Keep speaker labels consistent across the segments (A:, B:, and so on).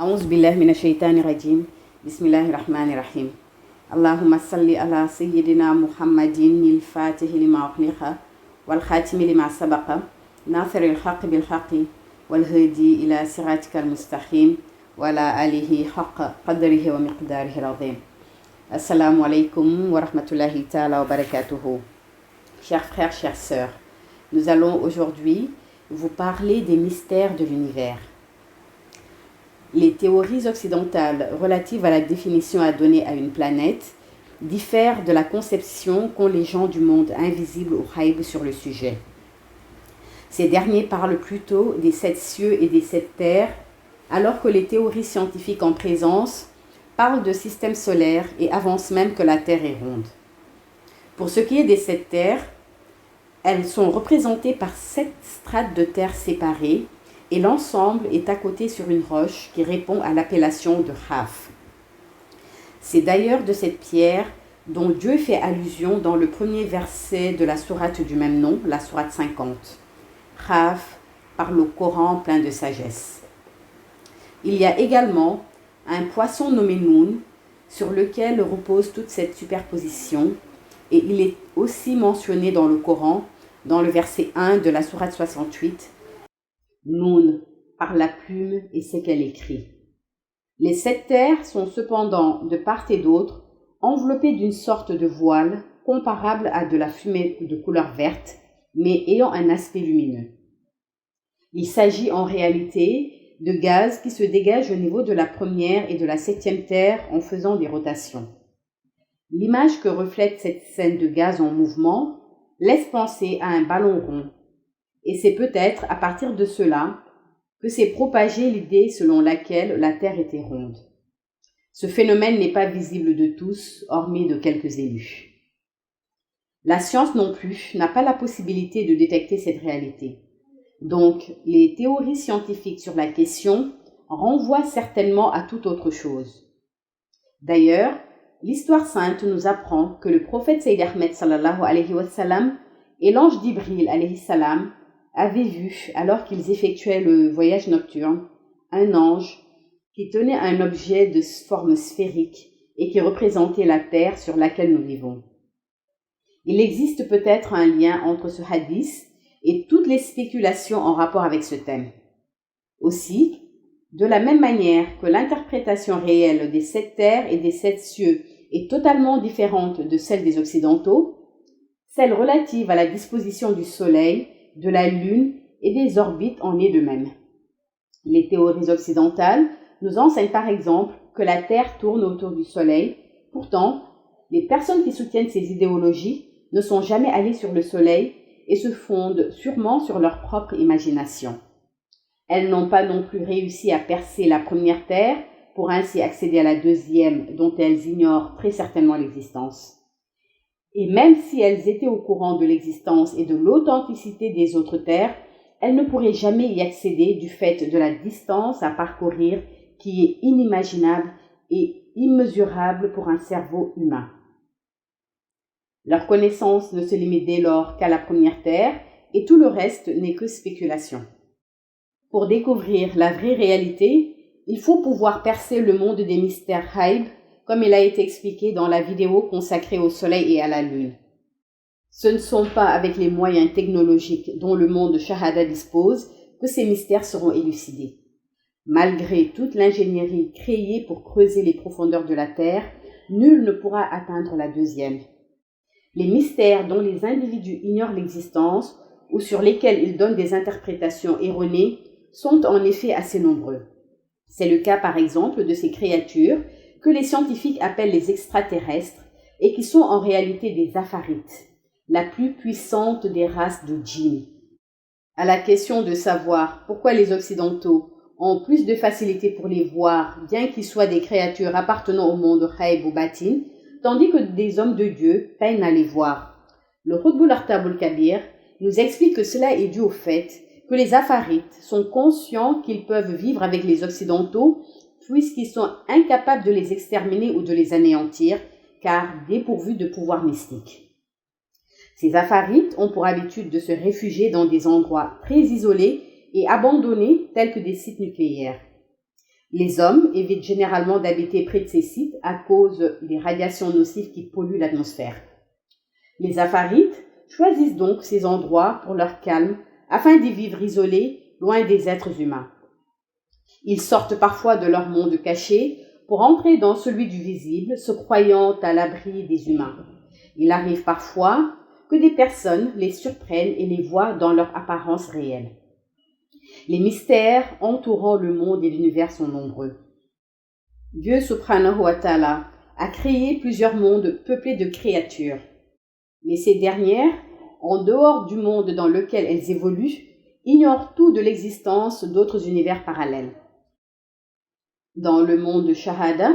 A: أعوذ بالله من الشيطان الرجيم بسم الله الرحمن الرحيم اللهم صل على سيدنا محمد الفاتح لما أغلق والخاتم لما سبق ناصر الحق بالحق والهادي إلى صراطك المستقيم وعلى آله حق قدره ومقداره العظيم. Assalamu alaikum wa rahmatullahi ta'ala wa barakatuhu. Chers frères, chères sœurs, nous allons aujourd'hui vous parler des mystères de l'univers. Les théories occidentales relatives à la définition à donner à une planète diffèrent de la conception qu'ont les gens du monde invisible ou ghaib sur le sujet. Ces derniers parlent plutôt des 7 cieux et des 7 terres, alors que les théories scientifiques en présence parlent de système solaire et avancent même que la Terre est ronde. Pour ce qui est des 7 terres, elles sont représentées par 7 strates de terre séparées et l'ensemble est accoté sur une roche qui répond à l'appellation de Khaf. C'est d'ailleurs de cette pierre dont Dieu fait allusion dans le premier verset de la sourate du même nom, la sourate 50. Khaf parle au Coran plein de sagesse. Il y a également un poisson nommé Noun, sur lequel repose toute cette superposition, et il est aussi mentionné dans le Coran, dans le verset 1 de la sourate 68, Noun, par la plume et ce qu'elle écrit. Les 7 terres sont cependant, de part et d'autre, enveloppées d'une sorte de voile comparable à de la fumée de couleur verte, mais ayant un aspect lumineux. Il s'agit en réalité de gaz qui se dégagent au niveau de la première et de la 7e terre en faisant des rotations. L'image que reflète cette scène de gaz en mouvement laisse penser à un ballon rond, et c'est peut-être à partir de cela que s'est propagée l'idée selon laquelle la Terre était ronde. Ce phénomène n'est pas visible de tous, hormis de quelques élus. La science non plus n'a pas la possibilité de détecter cette réalité. Donc, les théories scientifiques sur la question renvoient certainement à toute autre chose. D'ailleurs, l'histoire sainte nous apprend que le prophète Sayyid Ahmed sallallahu alayhi wa sallam et l'ange Jibril alayhi salam avaient vu, alors qu'ils effectuaient le voyage nocturne, un ange qui tenait un objet de forme sphérique et qui représentait la terre sur laquelle nous vivons. Il existe peut-être un lien entre ce hadith et toutes les spéculations en rapport avec ce thème. Aussi, de la même manière que l'interprétation réelle des 7 terres et des 7 cieux est totalement différente de celle des Occidentaux, celle relative à la disposition du Soleil, de la Lune et des orbites en est de même. Les théories occidentales nous enseignent par exemple que la Terre tourne autour du Soleil. Pourtant, les personnes qui soutiennent ces idéologies ne sont jamais allées sur le Soleil et se fondent sûrement sur leur propre imagination. Elles n'ont pas non plus réussi à percer la première terre pour ainsi accéder à la deuxième dont elles ignorent très certainement l'existence. Et même si elles étaient au courant de l'existence et de l'authenticité des autres terres, elles ne pourraient jamais y accéder du fait de la distance à parcourir qui est inimaginable et immesurable pour un cerveau humain. Leur connaissance ne se limite dès lors qu'à la première terre et tout le reste n'est que spéculation. Pour découvrir la vraie réalité, il faut pouvoir percer le monde des mystères ghaib, comme il a été expliqué dans la vidéo consacrée au Soleil et à la Lune. Ce ne sont pas avec les moyens technologiques dont le monde Shahada dispose que ces mystères seront élucidés. Malgré toute l'ingénierie créée pour creuser les profondeurs de la Terre, nul ne pourra atteindre la deuxième. Les mystères dont les individus ignorent l'existence ou sur lesquels ils donnent des interprétations erronées sont en effet assez nombreux. C'est le cas par exemple de ces créatures que les scientifiques appellent les extraterrestres et qui sont en réalité des afarites, la plus puissante des races de djinns. À la question de savoir pourquoi les Occidentaux ont plus de facilité pour les voir, bien qu'ils soient des créatures appartenant au monde ghaib ou batin, tandis que des hommes de Dieu peinent à les voir. Le Qutb al-Artab al-Kabir nous explique que cela est dû au fait que les afarites sont conscients qu'ils peuvent vivre avec les Occidentaux puisqu'ils sont incapables de les exterminer ou de les anéantir, car dépourvus de pouvoir mystique. Ces afarites ont pour habitude de se réfugier dans des endroits très isolés et abandonnés tels que des sites nucléaires. Les hommes évitent généralement d'habiter près de ces sites à cause des radiations nocives qui polluent l'atmosphère. Les Afarites choisissent donc ces endroits pour leur calme afin d'y vivre isolés, loin des êtres humains. Ils sortent parfois de leur monde caché pour entrer dans celui du visible, se croyant à l'abri des humains. Il arrive parfois que des personnes les surprennent et les voient dans leur apparence réelle. Les mystères entourant le monde et l'univers sont nombreux. Dieu subhanahu wa ta'ala a créé plusieurs mondes peuplés de créatures. Mais ces dernières, en dehors du monde dans lequel elles évoluent, ignorent tout de l'existence d'autres univers parallèles. Dans le monde de Shahada,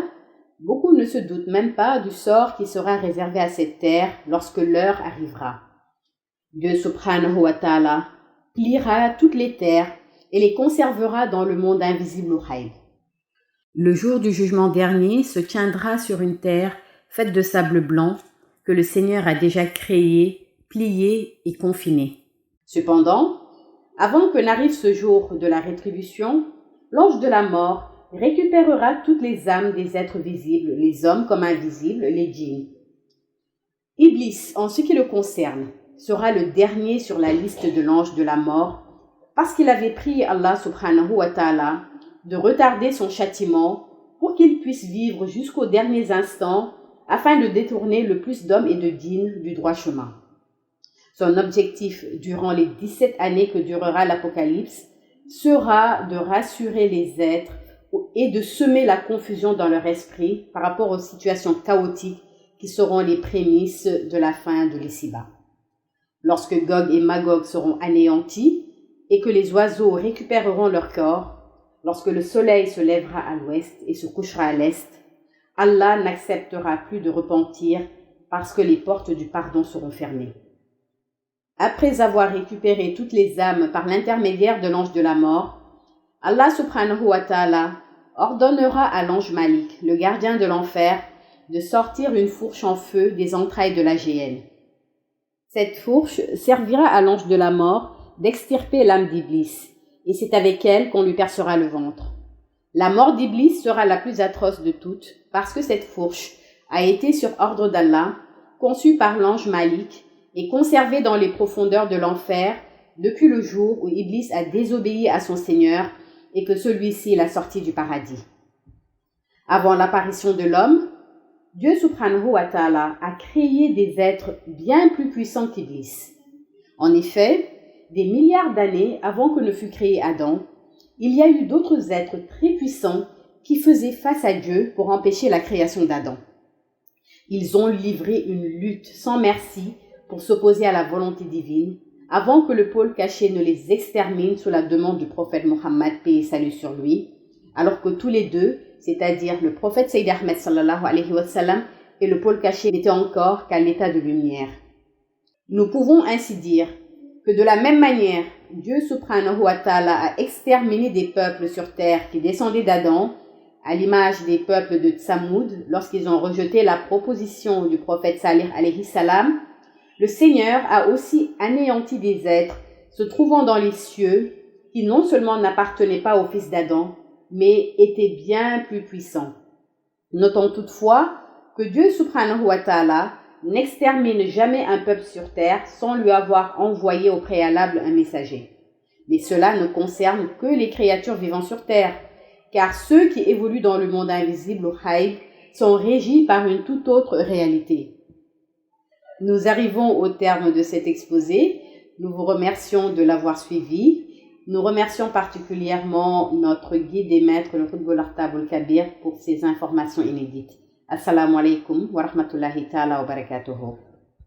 A: beaucoup ne se doutent même pas du sort qui sera réservé à cette terre lorsque l'heure arrivera. Dieu subhanahu wa ta'ala pliera toutes les terres et les conservera dans le monde invisible au Haïb. Le jour du jugement dernier se tiendra sur une terre faite de sable blanc que le Seigneur a déjà créé, plié et confiné. Cependant, avant que n'arrive ce jour de la rétribution, l'ange de la mort récupérera toutes les âmes des êtres visibles, les hommes comme invisibles, les djinns. Iblis, en ce qui le concerne, sera le dernier sur la liste de l'ange de la mort parce qu'il avait prié Allah subhanahu wa ta'ala de retarder son châtiment pour qu'il puisse vivre jusqu'aux derniers instants afin de détourner le plus d'hommes et de djinns du droit chemin. Son objectif durant les 17 années que durera l'Apocalypse sera de rassurer les êtres et de semer la confusion dans leur esprit par rapport aux situations chaotiques qui seront les prémices de la fin de l'ici-bas. Lorsque Gog et Magog seront anéantis et que les oiseaux récupéreront leur corps, lorsque le soleil se lèvera à l'ouest et se couchera à l'est, Allah n'acceptera plus de repentir parce que les portes du pardon seront fermées. Après avoir récupéré toutes les âmes par l'intermédiaire de l'ange de la mort, Allah subhanahu wa ta'ala ordonnera à l'ange Malik, le gardien de l'enfer, de sortir une fourche en feu des entrailles de la géhenne. Cette fourche servira à l'ange de la mort d'extirper l'âme d'Iblis, et c'est avec elle qu'on lui percera le ventre. La mort d'Iblis sera la plus atroce de toutes, parce que cette fourche a été sur ordre d'Allah, conçue par l'ange Malik et conservée dans les profondeurs de l'enfer depuis le jour où Iblis a désobéi à son Seigneur et que celui-ci l'a sorti du paradis. Avant l'apparition de l'homme, Dieu subhanahu wa ta'ala a créé des êtres bien plus puissants qu'Iblis. En effet, des milliards d'années avant que ne fût créé Adam, il y a eu d'autres êtres très puissants qui faisaient face à Dieu pour empêcher la création d'Adam. Ils ont livré une lutte sans merci pour s'opposer à la volonté divine, avant que le pôle caché ne les extermine sous la demande du prophète Mohammed, paix et salut sur lui, alors que tous les deux, c'est-à-dire le prophète Sayyid Ahmed sallallahu alayhi wa sallam et le pôle caché, n'étaient encore qu'à l'état de lumière. Nous pouvons ainsi dire que de la même manière, Dieu subhanahu wa ta'ala a exterminé des peuples sur terre qui descendaient d'Adam, à l'image des peuples de Tsamoud, lorsqu'ils ont rejeté la proposition du prophète Salih alayhi salam. Le Seigneur a aussi anéanti des êtres se trouvant dans les cieux qui non seulement n'appartenaient pas au fils d'Adam, mais étaient bien plus puissants. Notons toutefois que Dieu subhanahu wa ta'ala n'extermine jamais un peuple sur terre sans lui avoir envoyé au préalable un messager. Mais cela ne concerne que les créatures vivant sur terre, car ceux qui évoluent dans le monde invisible au Haïb sont régis par une toute autre réalité. Nous arrivons au terme de cet exposé. Nous vous remercions de l'avoir suivi. Nous remercions particulièrement notre guide et maître, le Qutb al-Akhtab al-Kabir, pour ces informations inédites. Assalamu alaikum wa rahmatullahi ta'ala wa barakatuhu.